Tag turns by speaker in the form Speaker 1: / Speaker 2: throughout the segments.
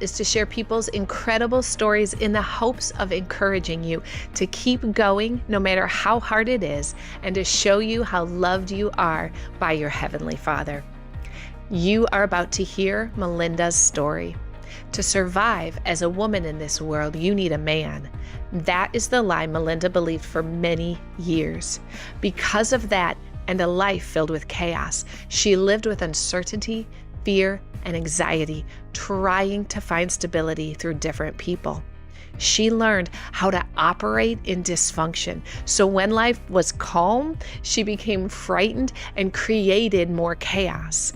Speaker 1: is to share people's incredible stories in the hopes of encouraging you to keep going no matter how hard it is, and to show you how loved you are by your Heavenly Father. You are about to hear Melinda's story. To survive as a woman in this world, you need a man. That is the lie Melinda believed for many years. Because of that, and a life filled with chaos, she lived with uncertainty, fear, and anxiety, trying to find stability through different people. She learned how to operate in dysfunction. So when life was calm, she became frightened and created more chaos.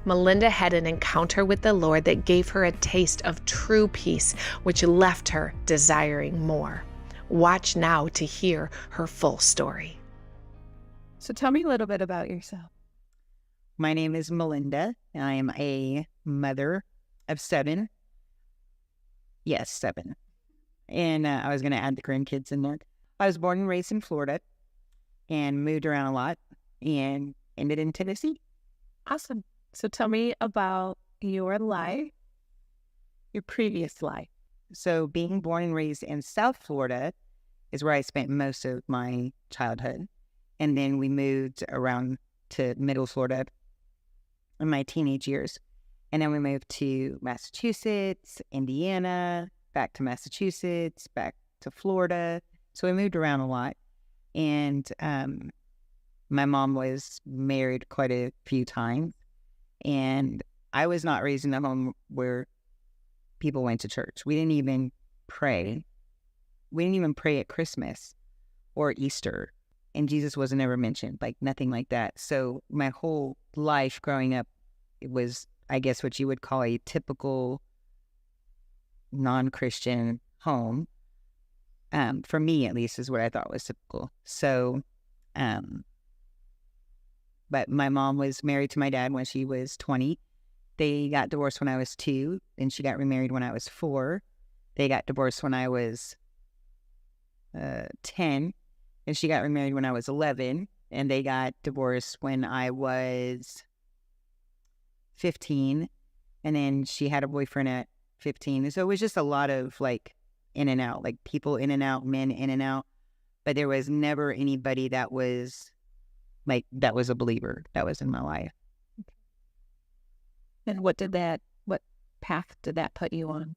Speaker 1: Melinda had an encounter with the Lord that gave her a taste of true peace, which left her desiring more. Watch now to hear her full story.
Speaker 2: So tell me a little bit about yourself.
Speaker 3: My name is Melinda, and I am a mother of 7. Yes, 7. And I was going to add the grandkids in there. I was born and raised in Florida and moved around a lot and ended in Tennessee.
Speaker 2: Awesome. So tell me about your life, your previous life.
Speaker 3: So being born and raised in South Florida is where I spent most of my childhood. And then we moved around to Middle Florida in my teenage years. And then we moved to Massachusetts, Indiana, back to Massachusetts, back to Florida. So we moved around a lot. And my mom was married quite a few times. And I was not raised in a home where people went to church. We didn't even pray. We didn't even pray at Christmas or Easter. And Jesus wasn't ever mentioned, like nothing like that. So my whole life growing up, it was, I guess, what you would call a typical non-Christian home. For me, at least, is what I thought was typical. So, but my mom was married to my dad when she was 20. They got divorced when I was 2, and she got remarried when I was 4. They got divorced when I was 10. And she got remarried when I was 11, and they got divorced when I was 15, and then she had a boyfriend at 15. So it was just a lot of like in and out, like people in and out, men in and out. But there was never anybody that was a believer that was in my life.
Speaker 2: And what path did that put you on?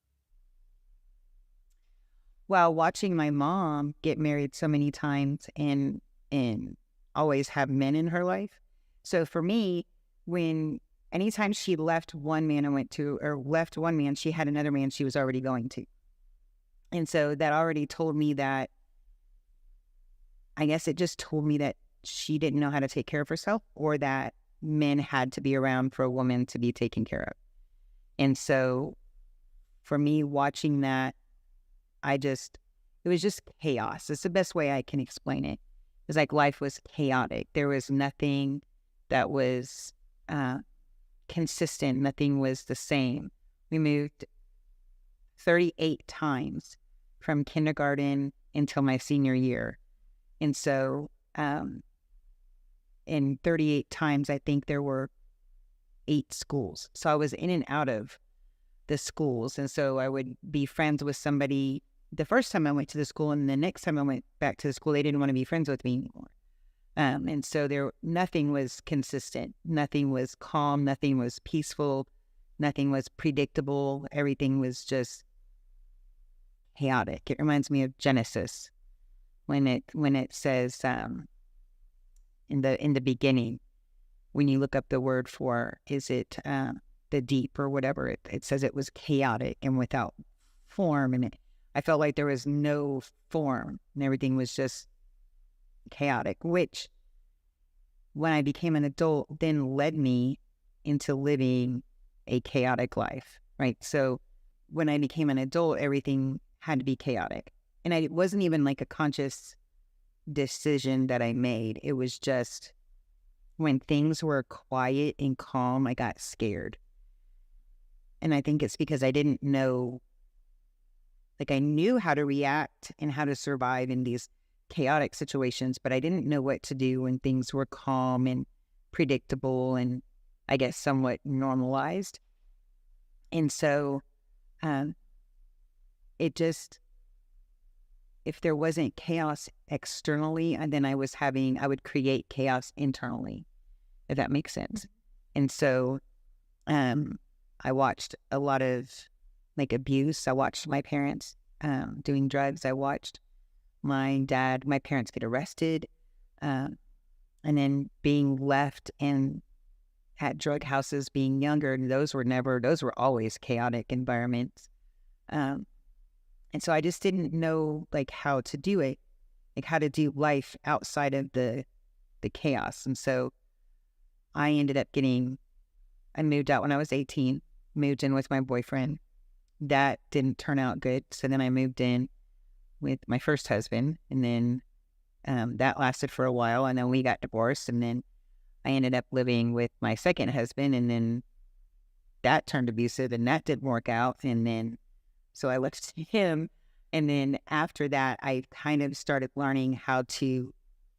Speaker 3: Well, watching my mom get married so many times and always have men in her life. So for me, anytime she left one man left one man, she had another man she was already going to. And so that already told me that, I guess it just told me that she didn't know how to take care of herself, or that men had to be around for a woman to be taken care of. And so for me, watching that, it was just chaos. It's the best way I can explain it. It's like life was chaotic. There was nothing that was consistent. Nothing was the same. We moved 38 times from kindergarten until my senior year. And so in 38 times, I think there were 8 schools. So I was in and out of the schools. And so I would be friends with somebody the first time I went to the school, and the next time I went back to the school, they didn't want to be friends with me anymore. And so nothing was consistent. Nothing was calm. Nothing was peaceful. Nothing was predictable. Everything was just chaotic. It reminds me of Genesis when it says in the beginning, when you look up the word for, is it the deep or whatever, it says it was chaotic and without form, and I felt like there was no form and everything was just chaotic, which when I became an adult then led me into living a chaotic life, right? So when I became an adult, everything had to be chaotic. And it wasn't even like a conscious decision that I made. It was just when things were quiet and calm, I got scared. And I think it's because I didn't know, like I knew how to react and how to survive in these chaotic situations, but I didn't know what to do when things were calm and predictable and I guess somewhat normalized. And so um, it just, if there wasn't chaos externally, and then I would create chaos internally, if that makes sense. And so I watched a lot of like abuse. I watched my parents doing drugs. I watched my parents get arrested, and then being left in at drug houses being younger. Those were always chaotic environments. And so I just didn't know like how to do it, like how to do life outside of the chaos. And so I moved out when I was 18, moved in with my boyfriend. That didn't turn out good. So then I moved in with my first husband, and then that lasted for a while, and then we got divorced, and then I ended up living with my second husband, and then that turned abusive, and that didn't work out. And then so I left him. And then after that, I kind of started learning how to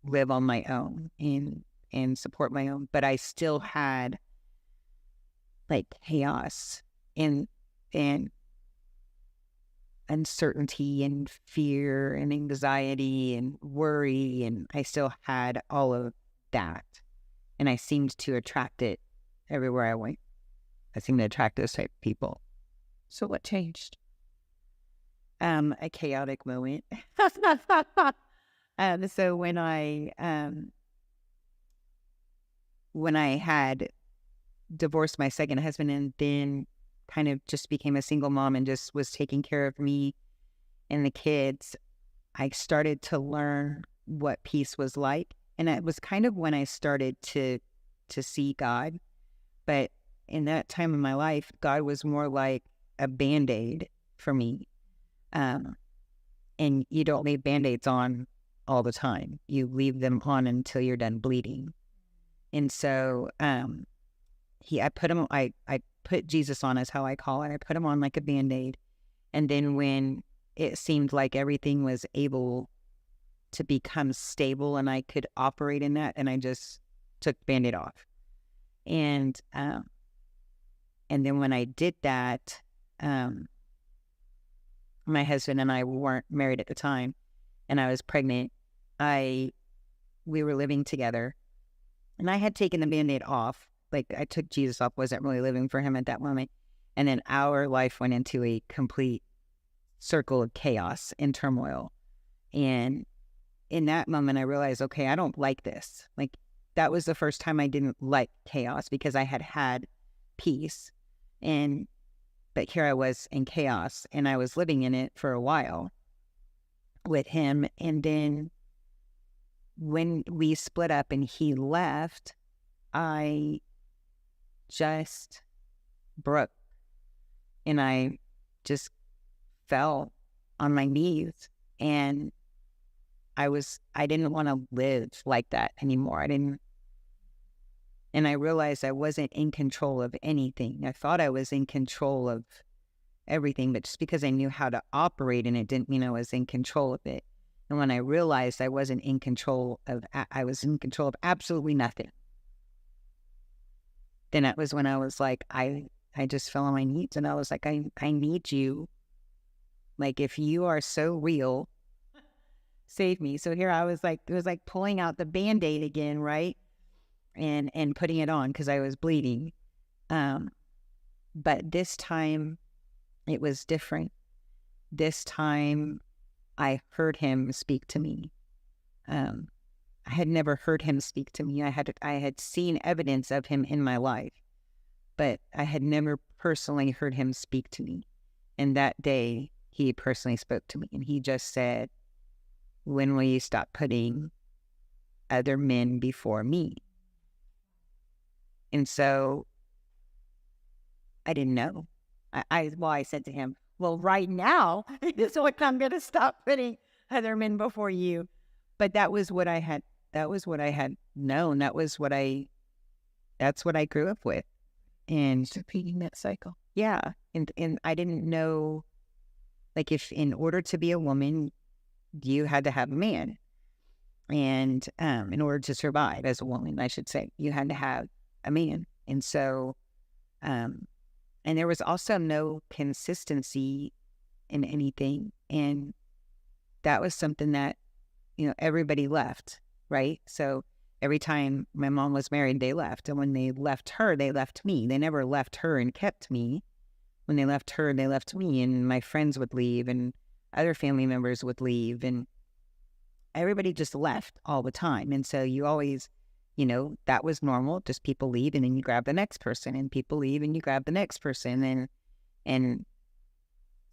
Speaker 3: live on my own and support my own. But I still had like chaos and uncertainty and fear and anxiety and worry. And I still had all of that. And I seemed to attract it everywhere I went. I seemed to attract those type of people.
Speaker 2: So what changed?
Speaker 3: A chaotic moment. So when I had divorced my second husband and then kind of just became a single mom and just was taking care of me and the kids, I started to learn what peace was like. And it was kind of when I started to see God. But in that time of my life, God was more like a Band-Aid for me. And you don't leave Band-Aids on all the time. You leave them on until you're done bleeding. And so I put Jesus on, is how I call it. I put him on like a Band-Aid. And then when it seemed like everything was able to become stable and I could operate in that, and I just took Band-Aid off. And then when I did that, my husband and I weren't married at the time, and I was pregnant. We were living together, and I had taken the Band-Aid off. Like, I took Jesus off, wasn't really living for him at that moment. And then our life went into a complete circle of chaos and turmoil. And in that moment, I realized, okay, I don't like this. Like, that was the first time I didn't like chaos, because I had peace. But here I was in chaos, and I was living in it for a while with him. And then when we split up and he left, I just broke, and I just fell on my knees, and I didn't want to live like that anymore. And I realized I wasn't in control of anything. I thought I was in control of everything, but just because I knew how to operate in it didn't mean I was in control of it. And when I realized I wasn't in control of, I was in control of absolutely nothing, then that was when I was like, I just fell on my knees, and I was like, I need you. Like, if you are so real, save me. So here I was like, it was like pulling out the Band-Aid again, right? And putting it on because I was bleeding. But this time it was different. This time I heard him speak to me. I had never heard him speak to me. I had seen evidence of him in my life, but I had never personally heard him speak to me. And that day he personally spoke to me, and he just said, "When will you stop putting other men before me?" And so I didn't know. I said to him, "Well, right now is when I'm going to stop putting other men before you." But that was what I had. That was what I had known. That's what I grew up with. And
Speaker 2: Repeating that cycle.
Speaker 3: yeah. And I didn't know, like, if in order to be a woman, you had to have a man. And in order to survive as a woman, I should say, you had to have a man. And so And there was also no consistency in anything. And that was something that, everybody left, right? So every time my mom was married, they left. And when they left her, they left me. They never left her and kept me. When they left her, they left me, and my friends would leave and other family members would leave, and everybody just left all the time. And so you always, that was normal. Just people leave and then you grab the next person, and people leave and you grab the next person. And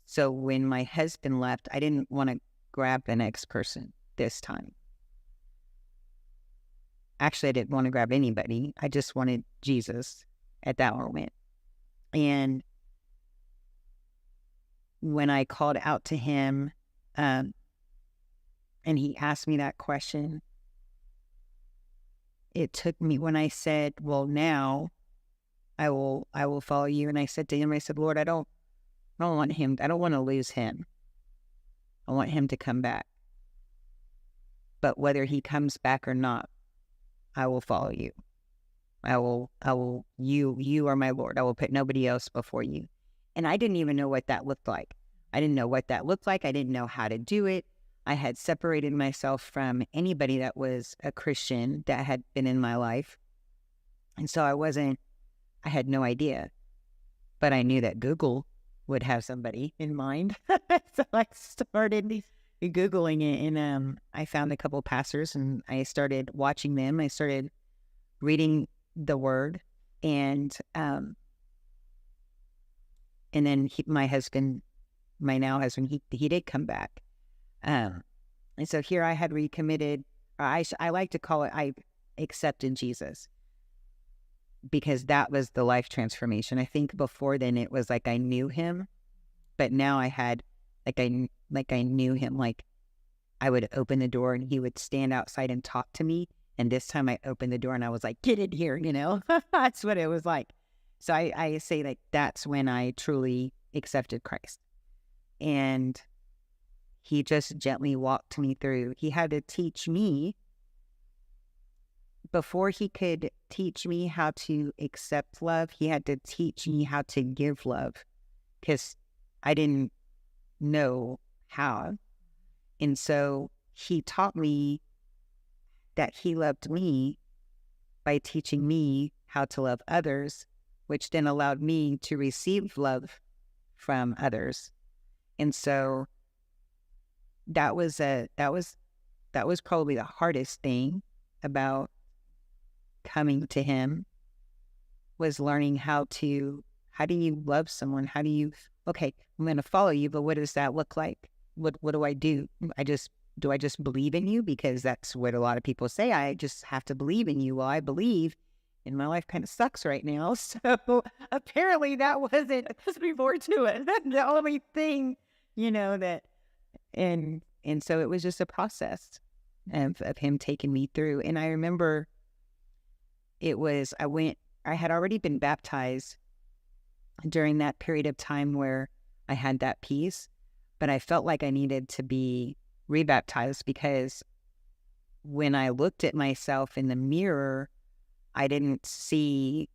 Speaker 3: so when my husband left, I didn't want to grab the next person this time. Actually, I didn't want to grab anybody. I just wanted Jesus at that moment. And when I called out to him, and he asked me that question, it took me, when I said, well, now I will follow you. And I said to him, I said, Lord, I don't want him. I don't want to lose him. I want him to come back. But whether he comes back or not, I will follow you. You are my Lord. I will put nobody else before you. And I didn't even know what that looked like. I didn't know what that looked like. I didn't know how to do it. I had separated myself from anybody that was a Christian that had been in my life. And so I had no idea. But I knew that Google would have somebody in mind. So I started Googling it, and I found a couple pastors, and I started watching them. I started reading the word, and then my now husband, he did come back. And so here I had recommitted, or I like to call it, I accepted Jesus, because that was the life transformation. I think before then it was like I knew him, but now I had, I knew him. Like, I would open the door and he would stand outside and talk to me. And this time I opened the door and I was like, get in here, That's what it was like. So I say, like, that's when I truly accepted Christ. And he just gently walked me through. He had to teach me, before he could teach me how to accept love, he had to teach me how to give love, because I didn't know how. And so he taught me that he loved me by teaching me how to love others, which then allowed me to receive love from others. And so that was probably the hardest thing about coming to him, was learning how do you love someone? Okay, I'm going to follow you, but what does that look like? What do I do? Do I just believe in you? Because that's what a lot of people say. I just have to believe in you. Well, I believe, and my life kind of sucks right now. So apparently that wasn't, there's more to it. That's the only thing, that, and so it was just a process of him taking me through. And I remember I had already been baptized during that period of time where I had that peace, but I felt like I needed to be rebaptized, because when I looked at myself in the mirror, I didn't see,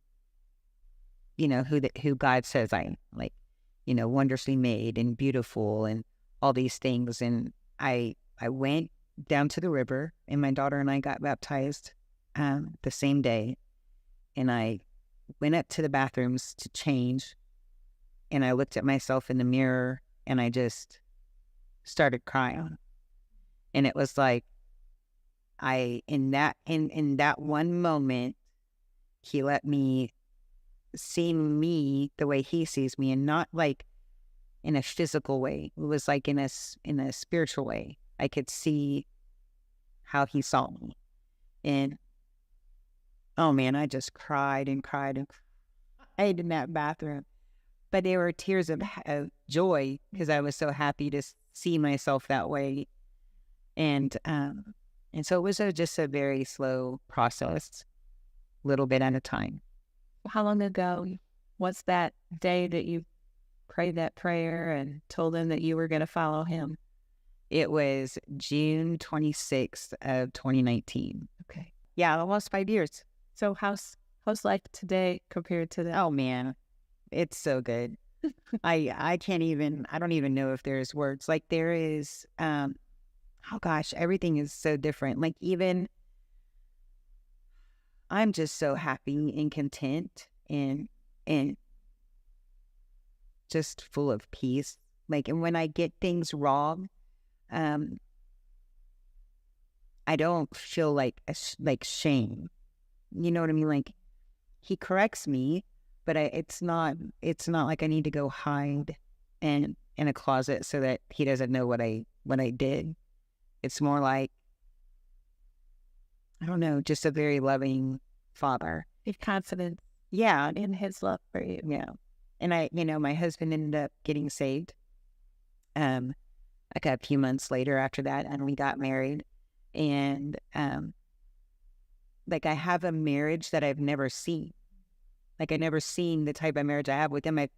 Speaker 3: who God says I am, like, wondrously made and beautiful and all these things. And I went down to the river, and my daughter and I got baptized the same day. And I went up to the bathrooms to change, and I looked at myself in the mirror, and I just started crying. And it was like, in that one moment, he let me see me the way he sees me, and not like in a physical way. It was like in a spiritual way. I could see how he saw me. And oh man, I just cried and cried and cried in that bathroom. But they were tears of joy, because I was so happy to see myself that way. And so it was just a very slow process, little bit at a time.
Speaker 2: How long ago was that day that you prayed that prayer and told him that you were going to follow him?
Speaker 3: It was June 26th of 2019.
Speaker 2: Okay.
Speaker 3: Yeah, almost 5 years.
Speaker 2: So how's life today compared to that?
Speaker 3: Oh man, it's so good. I can't even, I don't even know if there's words. Like there is, oh gosh, everything is so different. Like even, I'm just so happy and content and just full of peace. Like, and when I get things wrong, um, I don't feel like like shame. You know what I mean? Like he corrects me, but it's not like I need to go hide in a closet so that he doesn't know what I did. It's more like, I don't know, just a very loving father.
Speaker 2: Be confident
Speaker 3: Yeah,
Speaker 2: in his love for you.
Speaker 3: yeah. And my husband ended up getting saved. Like a few months later after that, and we got married. And like I have a marriage that I've never seen. Like I never seen the type of marriage I have with him. I've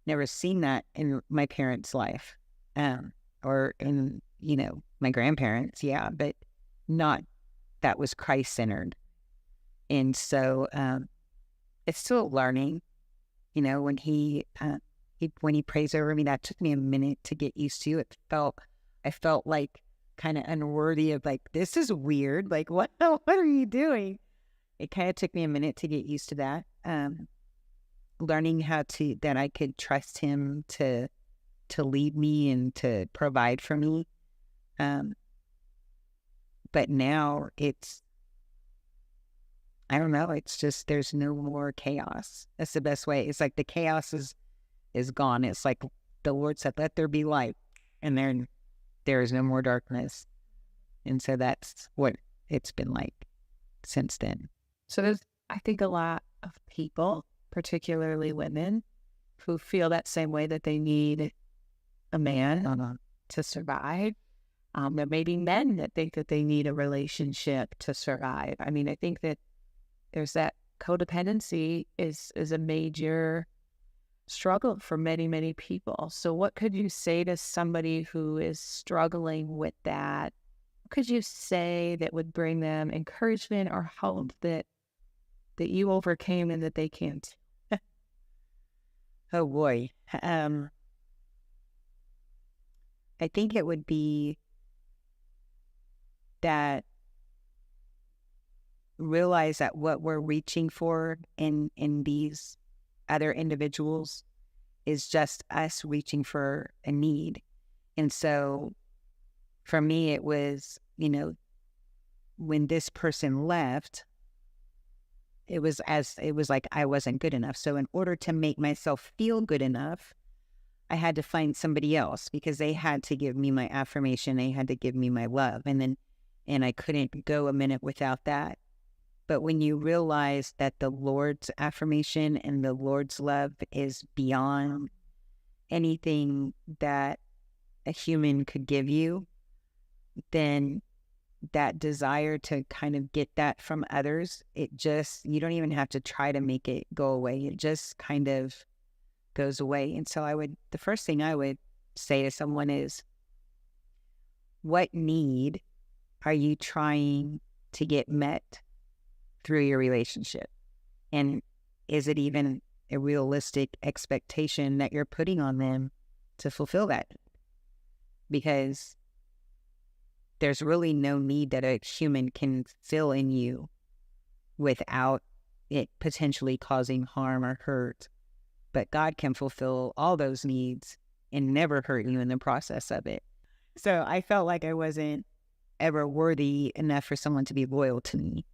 Speaker 3: never seen that in my parents' life, or in my grandparents. Yeah, but not that was Christ centered. And so it's still learning. When he prays over me, that took me a minute to get used to. I felt like kind of unworthy of like, this is weird. Like, what are you doing? It kind of took me a minute to get used to that. Learning that I could trust him to lead me and to provide for me. But now I don't know, it's just, there's no more chaos. That's the best way. It's like the chaos is gone. It's like the Lord said, let there be light. And then there is no more darkness. And so that's what it's been like since then.
Speaker 2: So there's, I think, a lot of people, particularly women, who feel that same way, that they need a man to survive. There may be men that think that they need a relationship to survive. I mean, I think that there's that codependency is a major struggle for many, many people. So what could you say to somebody who is struggling with that? What could you say that would bring them encouragement or hope that you overcame and that they can't?
Speaker 3: Oh boy. I think it would be that realize that what we're reaching for in these other individuals is just us reaching for a need. And so for me, it was, when this person left, it was like I wasn't good enough. So in order to make myself feel good enough, I had to find somebody else, because they had to give me my affirmation. They had to give me my love. And I couldn't go a minute without that. But when you realize that the Lord's affirmation and the Lord's love is beyond anything that a human could give you, then that desire to kind of get that from others, you don't even have to try to make it go away. It just kind of goes away. And so the first thing I would say to someone is, what need are you trying to get met through your relationship? And is it even a realistic expectation that you're putting on them to fulfill that? Because there's really no need that a human can fill in you without it potentially causing harm or hurt. But God can fulfill all those needs and never hurt you in the process of it. So I felt like I wasn't ever worthy enough for someone to be loyal to me.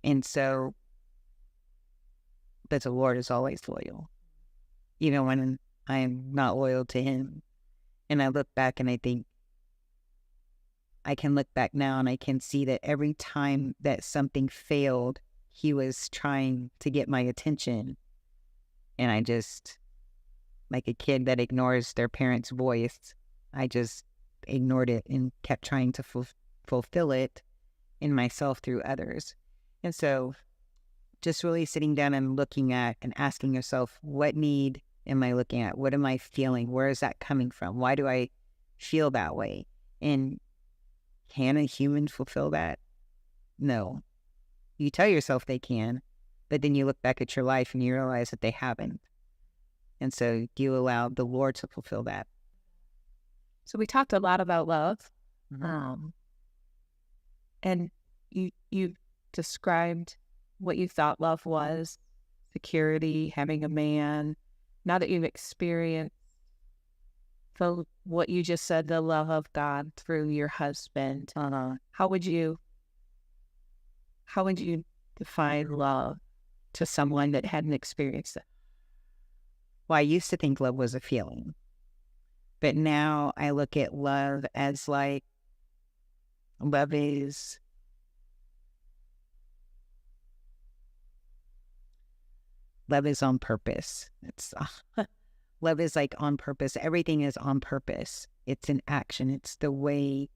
Speaker 3: And so, but the Lord is always loyal, even when I am not loyal to him. And I look back and I think, I can look back now and I can see that every time that something failed, he was trying to get my attention. And I just, like a kid that ignores their parents' voice, I just ignored it and kept trying to fulfill it in myself through others. And so just really sitting down and looking at and asking yourself, what need am I looking at? What am I feeling? Where is that coming from? Why do I feel that way? And can a human fulfill that? No. You tell yourself they can, But then you look back at your life and you realize that they haven't. And so you allow the Lord to fulfill that.
Speaker 2: So we talked a lot about love.
Speaker 3: Mm-hmm.
Speaker 2: And you described what you thought love was, security, having a man. Now that you've experienced what you just said, the love of God through your husband, how would you define love to someone that hadn't experienced it?
Speaker 3: Well, I used to think love was a feeling, but now I look at love as like, love is on purpose. It's love is like on purpose. Everything is on purpose. It's an action. It's the way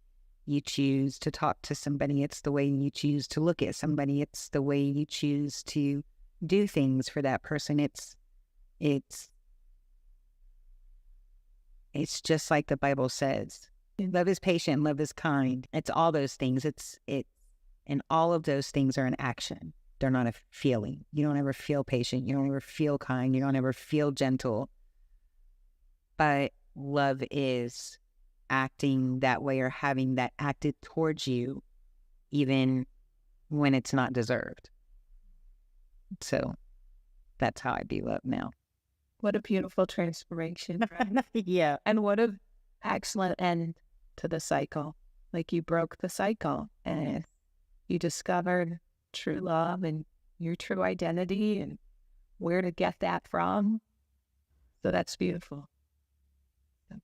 Speaker 3: you choose to talk to somebody. It's the way you choose to look at somebody. It's the way you choose to do things for that person. It's just like the Bible says. Love is patient. Love is kind. It's all those things. And all of those things are an action. They're not a feeling. You don't ever feel patient. You don't ever feel kind. You don't ever feel gentle. But love is acting that way or having that acted towards you, even when it's not deserved. So that's how I view love now.
Speaker 2: What a beautiful transformation.
Speaker 3: Yeah.
Speaker 2: And what an excellent end to the cycle. Like you broke the cycle and you discovered true love and your true identity and where to get that from. So that's beautiful. So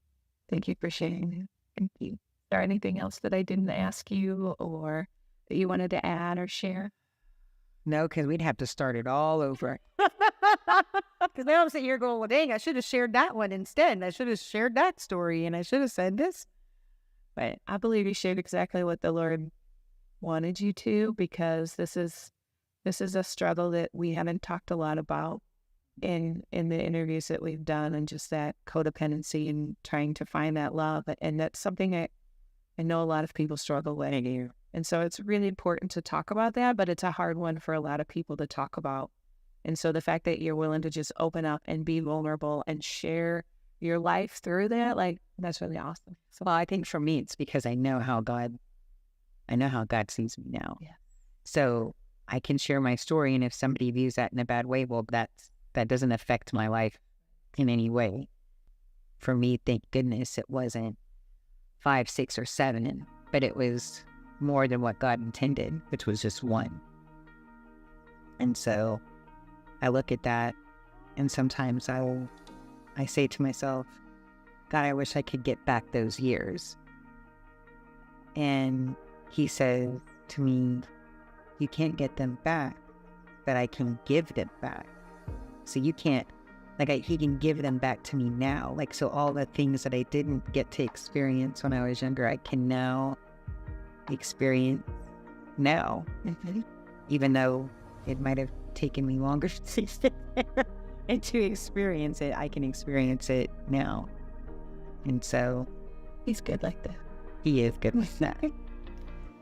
Speaker 2: thank you for sharing that. Thank you. Is there anything else that I didn't ask you or that you wanted to add or share?
Speaker 3: No, because we'd have to start it all over. Because now I'm sitting here going, well, dang, I should have shared that one instead. I should have shared that story and I should have said this.
Speaker 2: But I believe you shared exactly what the Lord wanted you to, because this is a struggle that we haven't talked a lot about in the interviews that we've done, and just that codependency and trying to find that love. And that's something I know a lot of people struggle with. And so it's really important to talk about that, but it's a hard one for a lot of people to talk about. And so the fact that you're willing to just open up and be vulnerable and share your life through that, like, that's really awesome.
Speaker 3: So, well, I think for me, it's because I know how God sees me now.
Speaker 2: Yeah.
Speaker 3: So I can share my story, and if somebody views that in a bad way, well, that doesn't affect my life in any way. For me, thank goodness it wasn't 5, 6, or 7, but it was more than what God intended, which was just 1. And so I look at that, and sometimes I say to myself, God, I wish I could get back those years. And He says to me, you can't get them back, but I can give them back. So you can't, He can give them back to me now. So all the things that I didn't get to experience when I was younger, I can now experience now. Mm-hmm. Even though it might have taken me longer to sit there and to experience it, I can experience it now. And so
Speaker 2: He's good like that.
Speaker 3: He is good like that.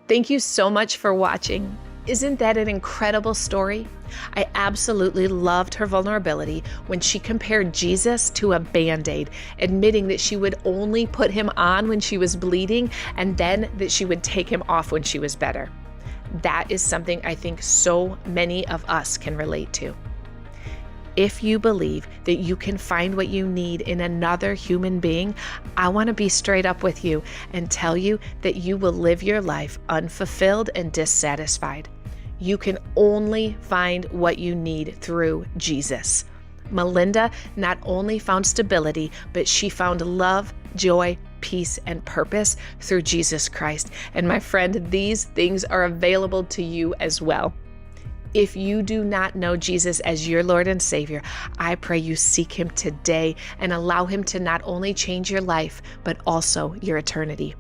Speaker 1: Thank you so much for watching. Isn't that an incredible story? I absolutely loved her vulnerability when she compared Jesus to a Band-Aid, admitting that she would only put him on when she was bleeding and then that she would take him off when she was better. That is something I think so many of us can relate to. If you believe that you can find what you need in another human being, I want to be straight up with you and tell you that you will live your life unfulfilled and dissatisfied. You can only find what you need through Jesus. Melinda not only found stability, but she found love, joy, peace, and purpose through Jesus Christ. And my friend, these things are available to you as well. If you do not know Jesus as your Lord and Savior, I pray you seek him today and allow him to not only change your life, but also your eternity.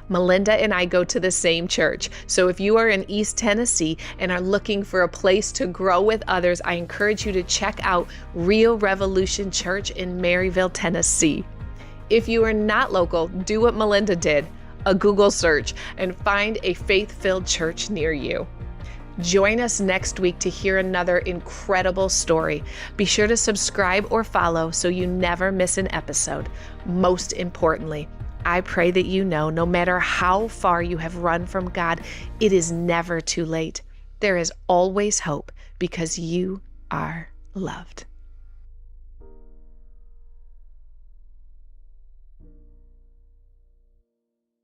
Speaker 1: Melinda and I go to the same church, so if you are in East Tennessee and are looking for a place to grow with others, I encourage you to check out Real Revolution Church in Maryville, Tennessee. If you are not local, do what Melinda did, a Google search, and find a faith-filled church near you. Join us next week to hear another incredible story. Be sure to subscribe or follow so you never miss an episode. Most importantly, I pray that you know no matter how far you have run from God, it is never too late. There is always hope because you are loved.